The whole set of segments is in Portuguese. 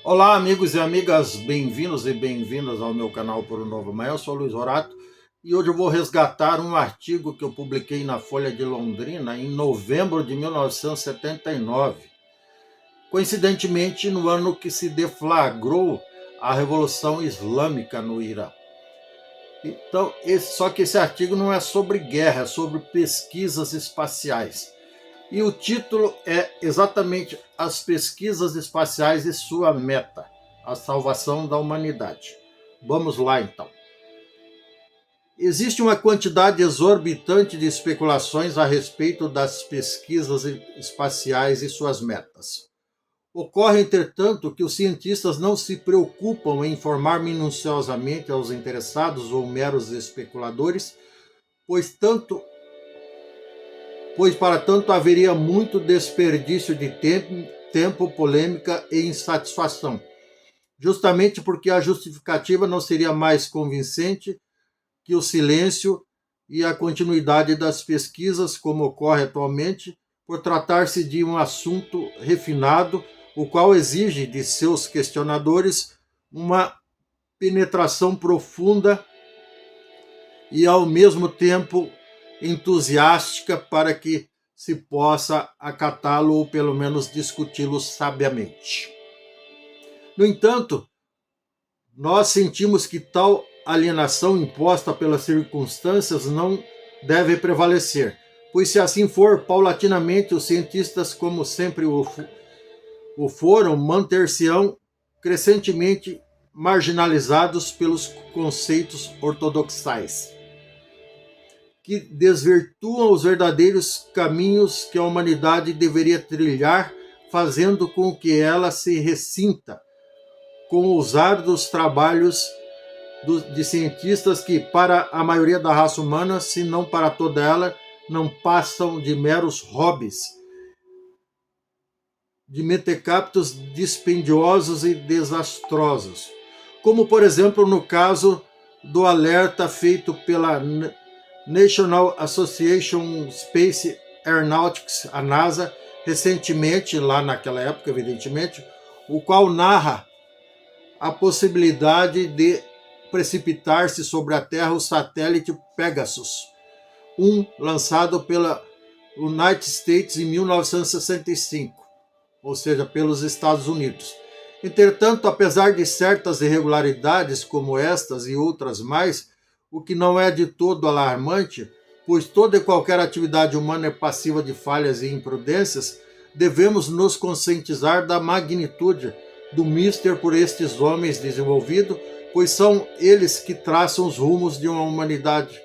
Olá, amigos e amigas, bem-vindos e bem-vindas ao meu canal Por um Novo Amanhã. Eu sou Luiz Horato e hoje eu vou resgatar um artigo que eu publiquei na Folha de Londrina em novembro de 1979, coincidentemente no ano que se deflagrou a Revolução Islâmica no Irã. Então, só que esse artigo não é sobre guerra, é sobre pesquisas espaciais. E o título é exatamente As Pesquisas Espaciais e Sua Meta, a salvação da humanidade. Vamos lá, então. Existe uma quantidade exorbitante de especulações a respeito das pesquisas espaciais e suas metas. Ocorre, entretanto, que os cientistas não se preocupam em informar minuciosamente aos interessados ou meros especuladores, pois para tanto haveria muito desperdício de tempo, polêmica e insatisfação, justamente porque a justificativa não seria mais convincente que o silêncio e a continuidade das pesquisas, como ocorre atualmente, por tratar-se de um assunto refinado, o qual exige de seus questionadores uma penetração profunda e, ao mesmo tempo, entusiástica para que se possa acatá-lo ou pelo menos discuti-lo sabiamente. No entanto, nós sentimos que tal alienação imposta pelas circunstâncias não deve prevalecer, pois se assim for, paulatinamente os cientistas, como sempre o foram, manter-se-ão crescentemente marginalizados pelos conceitos ortodoxais, que desvirtuam os verdadeiros caminhos que a humanidade deveria trilhar, fazendo com que ela se ressinta com os árduos trabalhos de cientistas que, para a maioria da raça humana, se não para toda ela, não passam de meros hobbies, de mentecaptos dispendiosos e desastrosos. Como, por exemplo, no caso do alerta feito pela National Association Space Aeronautics, a NASA, recentemente, lá naquela época, evidentemente, o qual narra a possibilidade de precipitar-se sobre a Terra o satélite Pegasus, lançado pela United States em 1965, ou seja, pelos Estados Unidos. Entretanto, apesar de certas irregularidades como estas e outras mais, o que não é de todo alarmante, pois toda e qualquer atividade humana é passiva de falhas e imprudências, devemos nos conscientizar da magnitude do mister por estes homens desenvolvido, pois são eles que traçam os rumos de uma humanidade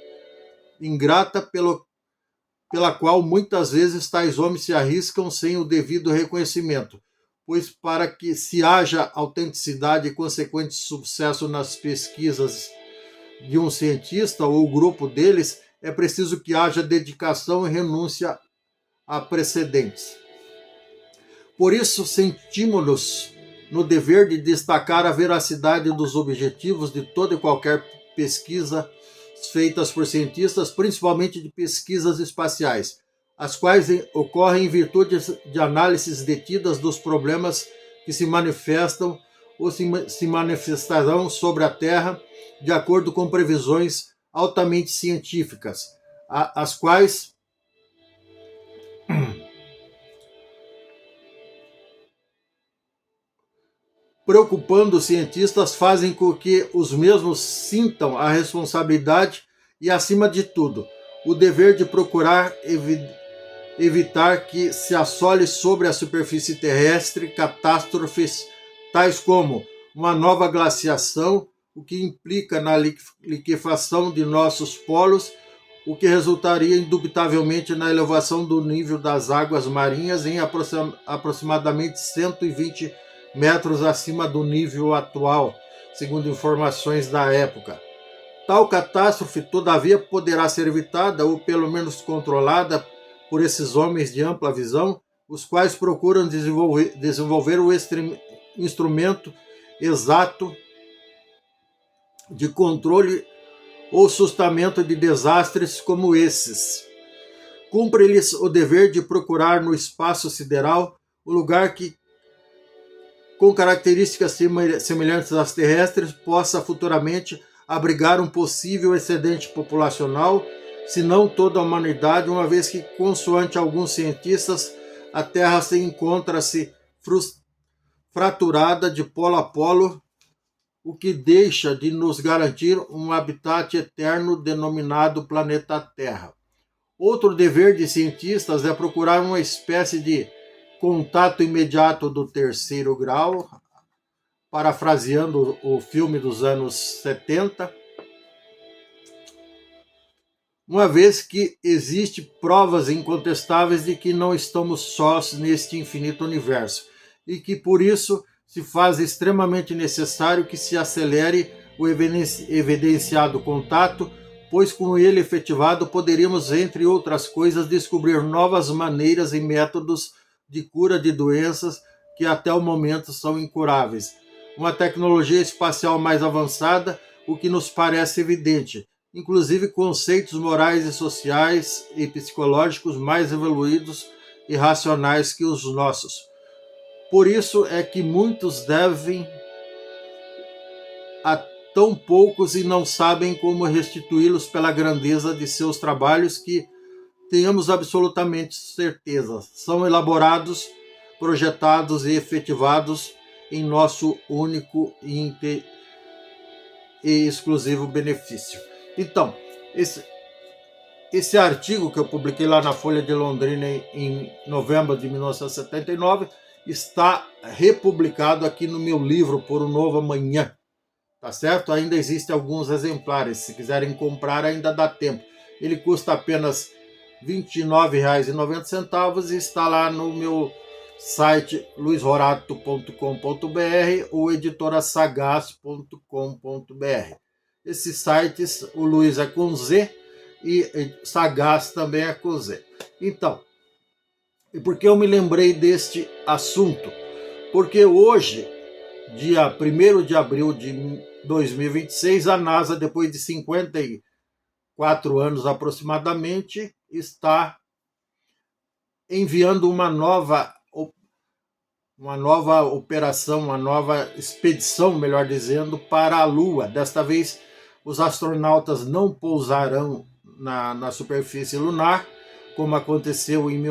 ingrata pela qual muitas vezes tais homens se arriscam sem o devido reconhecimento, pois para que se haja autenticidade e consequente sucesso nas pesquisas de um cientista ou grupo deles, é preciso que haja dedicação e renúncia a precedentes. Por isso, sentimos-nos no dever de destacar a veracidade dos objetivos de toda e qualquer pesquisa feitas por cientistas, principalmente de pesquisas espaciais, as quais ocorrem em virtude de análises detidas dos problemas que se manifestam ou se manifestarão sobre a Terra de acordo com previsões altamente científicas, as quais preocupando os cientistas fazem com que os mesmos sintam a responsabilidade e, acima de tudo, o dever de procurar evitar que se assole sobre a superfície terrestre catástrofes tais como uma nova glaciação, o que implica na liquefação de nossos polos, o que resultaria indubitavelmente na elevação do nível das águas marinhas em aproximadamente 120 metros acima do nível atual, segundo informações da época. Tal catástrofe, todavia, poderá ser evitada ou pelo menos controlada por esses homens de ampla visão, os quais procuram desenvolver o instrumento exato de controle ou sustamento de desastres como esses. Cumpre-lhes o dever de procurar no espaço sideral o lugar que com características semelhantes às terrestres, possa futuramente abrigar um possível excedente populacional, se não toda a humanidade, uma vez que, consoante alguns cientistas, a Terra se encontra-se fraturada de polo a polo, o que deixa de nos garantir um habitat eterno denominado planeta Terra. Outro dever de cientistas é procurar uma espécie de contato imediato do terceiro grau, parafraseando o filme dos anos 70, uma vez que existe provas incontestáveis de que não estamos sós neste infinito universo e que por isso se faz extremamente necessário que se acelere o evidenciado contato, pois com ele efetivado poderíamos, entre outras coisas, descobrir novas maneiras e métodos de cura de doenças que até o momento são incuráveis. Uma tecnologia espacial mais avançada, o que nos parece evidente, inclusive conceitos morais e sociais e psicológicos mais evoluídos e racionais que os nossos. Por isso é que muitos devem a tão poucos e não sabem como restituí-los pela grandeza de seus trabalhos que, tenhamos absolutamente certeza, são elaborados, projetados e efetivados em nosso único e exclusivo benefício. Então, esse artigo que eu publiquei lá na Folha de Londrina em novembro de 1979 está republicado aqui no meu livro Por um Novo Amanhã, tá certo? Ainda existem alguns exemplares, se quiserem comprar ainda dá tempo. Ele custa apenas R$ 29,90 e está lá no meu site luisrorato.com.br ou editorasagaz.com.br. Esses sites, o Luiz é com Z e Sagaz também é com Z. Então, e por que eu me lembrei deste assunto? Porque hoje, dia 1º de abril de 2026, a NASA, depois de 54 anos aproximadamente, está enviando uma nova operação, uma nova expedição, melhor dizendo, para a Lua. Desta vez, os astronautas não pousarão na superfície lunar, como aconteceu em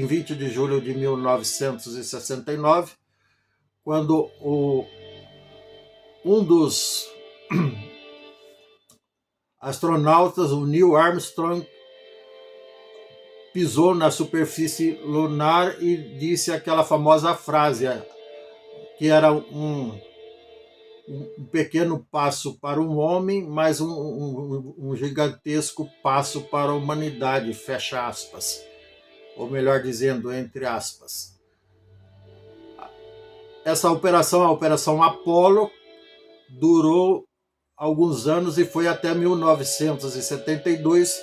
20 de julho de 1969, quando um dos astronautas, o Neil Armstrong, pisou na superfície lunar e disse aquela famosa frase, que era um pequeno passo para um homem, mas um gigantesco passo para a humanidade, fecha aspas. Ou melhor dizendo, entre aspas. Essa operação, a Operação Apollo, durou alguns anos e foi até 1972,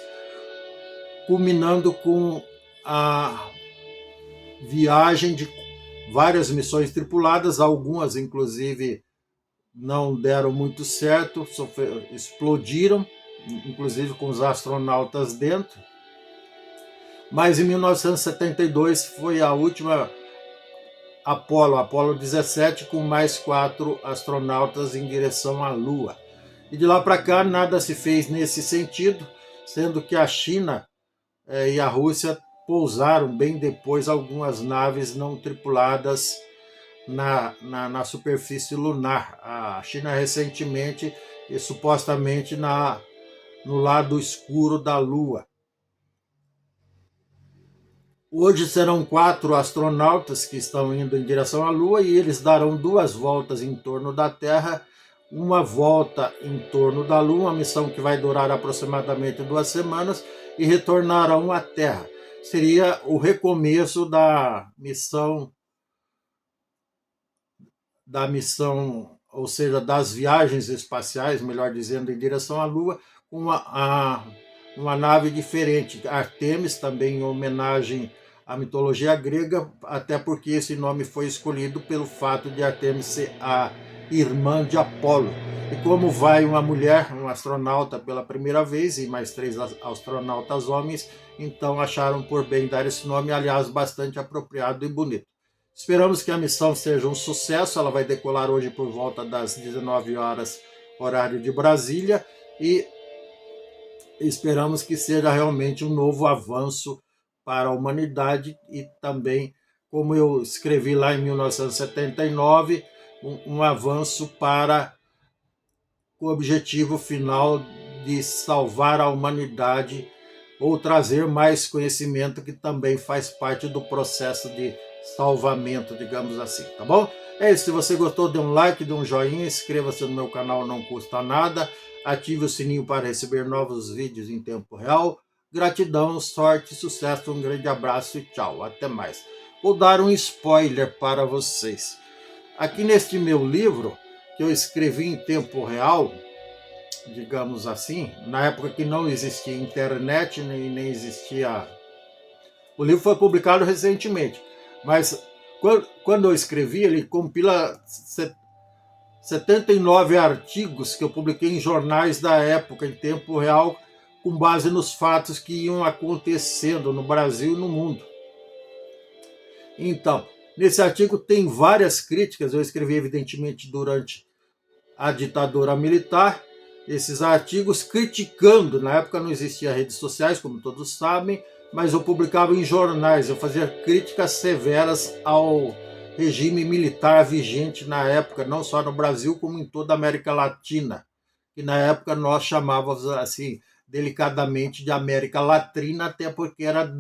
culminando com a viagem de várias missões tripuladas, algumas inclusive não deram muito certo, explodiram, inclusive com os astronautas dentro. Mas em 1972 foi a última Apollo 17, com mais 4 astronautas em direção à Lua. E de lá para cá nada se fez nesse sentido, sendo que a China e a Rússia pousaram bem depois algumas naves não tripuladas na superfície lunar. A China recentemente e supostamente no lado escuro da Lua. Hoje serão 4 astronautas que estão indo em direção à Lua e eles darão 2 voltas em torno da Terra, uma volta em torno da Lua, uma missão que vai durar aproximadamente 2 semanas, e retornarão à Terra. Seria o recomeço da missão, ou seja, das viagens espaciais, melhor dizendo, em direção à Lua, com uma nave diferente, Artemis, também em homenagem à mitologia grega, até porque esse nome foi escolhido pelo fato de Artemis ser a irmã de Apolo. E como vai uma mulher, um astronauta pela primeira vez, e mais 3 astronautas homens, então acharam por bem dar esse nome, aliás, bastante apropriado e bonito. Esperamos que a missão seja um sucesso. Ela vai decolar hoje por volta das 19 horas, horário de Brasília, e esperamos que seja realmente um novo avanço para a humanidade e também, como eu escrevi lá em 1979, um avanço para o objetivo final de salvar a humanidade ou trazer mais conhecimento, que também faz parte do processo de salvamento, digamos assim, tá bom? É isso, se você gostou, dê um like, dê um joinha, inscreva-se no meu canal, não custa nada, ative o sininho para receber novos vídeos em tempo real. Gratidão, sorte, sucesso, um grande abraço e tchau, até mais. Vou dar um spoiler para vocês. Aqui neste meu livro, que eu escrevi em tempo real, digamos assim, na época que não existia internet, nem existia... O livro foi publicado recentemente, mas quando eu escrevi, ele compila 79 artigos que eu publiquei em jornais da época, em tempo real, com base nos fatos que iam acontecendo no Brasil e no mundo. Então, nesse artigo tem várias críticas, eu escrevi evidentemente durante a ditadura militar, esses artigos criticando, na época não existia redes sociais, como todos sabem, mas eu publicava em jornais, eu fazia críticas severas ao regime militar vigente na época, não só no Brasil, como em toda a América Latina, que na época nós chamávamos assim, delicadamente, de América Latina, até porque era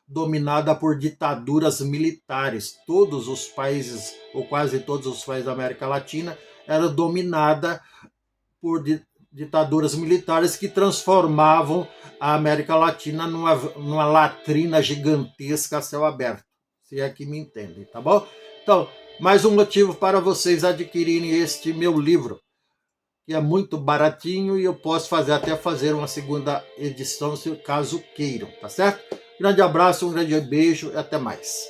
dominada por ditaduras militares. Todos os países, ou quase todos os países da América Latina, era dominada por ditaduras militares que transformavam a América Latina numa latrina gigantesca a céu aberto, se é que me entendem, tá bom? Então, mais um motivo para vocês adquirirem este meu livro, que é muito baratinho e eu posso até fazer uma segunda edição, se caso queiram, tá certo? Grande abraço, um grande beijo e até mais.